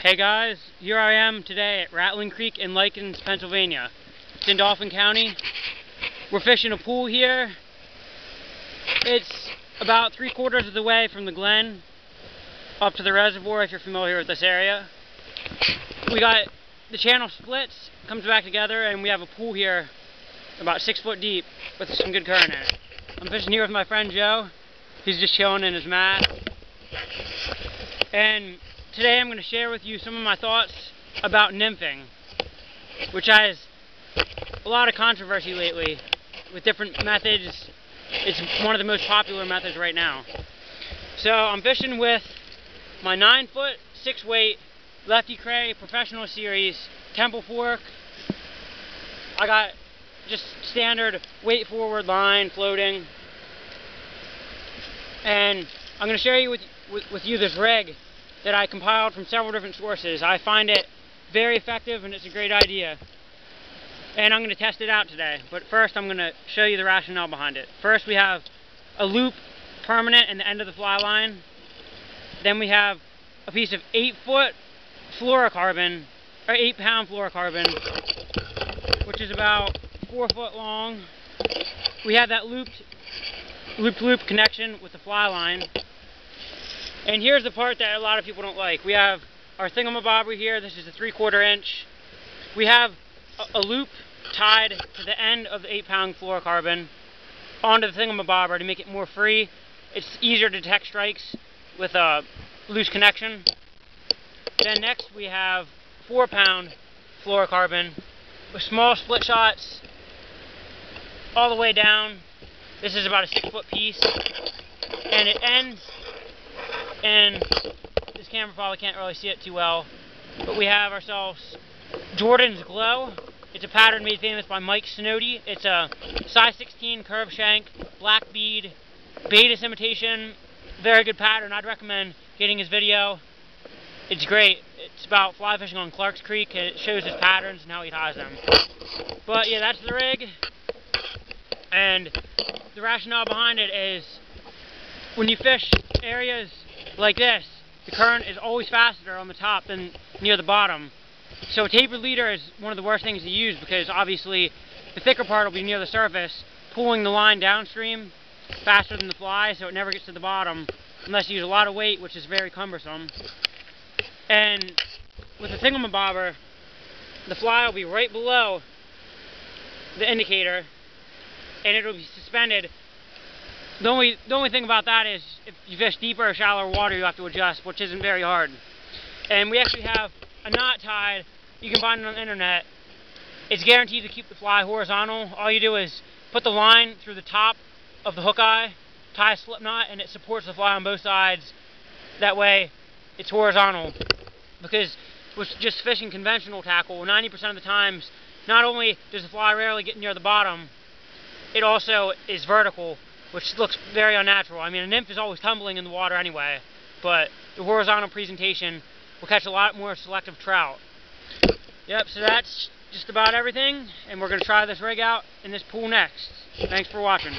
Hey guys, here I am today at Rattling Creek in Likens, Pennsylvania. It's in Dauphin County. We're fishing a pool here. It's about 3/4 of the way from the glen up to the reservoir, if you're familiar with this area. We got the channel splits, comes back together, and we have a pool here about 6 foot deep with some good current in it. I'm fishing here with my friend Joe. He's just chilling in his mat. And today I'm going to share with you some of my thoughts about nymphing, which has a lot of controversy lately with different methods. It's one of the most popular methods right now. So I'm fishing with my 9 foot 6 weight Lefty Cray Professional Series Temple Fork. I got just standard weight forward line floating, and I'm going to share with you this rig that I compiled from several different sources. I find it very effective and it's a great idea, and I'm going to test it out today. But first I'm going to show you the rationale behind it. First, we have a loop permanent in the end of the fly line. Then we have a piece of 8 foot fluorocarbon, or 8 pound fluorocarbon, which is about 4 foot long. We have that loop connection with the fly line. And here's the part that a lot of people don't like. We have our thingamabobber here. This is a 3/4 inch. We have a loop tied to the end of the 8 pound fluorocarbon onto the thingamabobber to make it more free. It's easier to detect strikes with a loose connection. Then next we have 4 pound fluorocarbon with small split shots all the way down. This is about a 6 foot piece, and it ends, and this camera probably can't really see it too well, but we have ourselves Jordan's Glow. It's a pattern made famous by Mike Snowdy. It's a size 16 curved shank, black bead, Baetis imitation. Very good pattern. I'd recommend getting his video. It's great. It's about fly fishing on Clark's Creek, and it shows his patterns and how he ties them. But yeah, that's the rig. And the rationale behind it is, when you fish areas like this, the current is always faster on the top than near the bottom. So a tapered leader is one of the worst things to use, because obviously the thicker part will be near the surface, pulling the line downstream faster than the fly, so it never gets to the bottom unless you use a lot of weight, which is very cumbersome. And with the thingamabobber, the fly will be right below the indicator, and it'll be suspended. The only thing about that is, if you fish deeper or shallower water, you have to adjust, which isn't very hard. And we actually have a knot tied. You can find it on the internet. It's guaranteed to keep the fly horizontal. All you do is put the line through the top of the hook eye, tie a slip knot, and it supports the fly on both sides. That way it's horizontal. Because with just fishing conventional tackle, 90% of the times, not only does the fly rarely get near the bottom, it also is vertical, which looks very unnatural. I mean, a nymph is always tumbling in the water anyway, but the horizontal presentation will catch a lot more selective trout. Yep, so that's just about everything, and we're going to try this rig out in this pool next. Thanks for watching.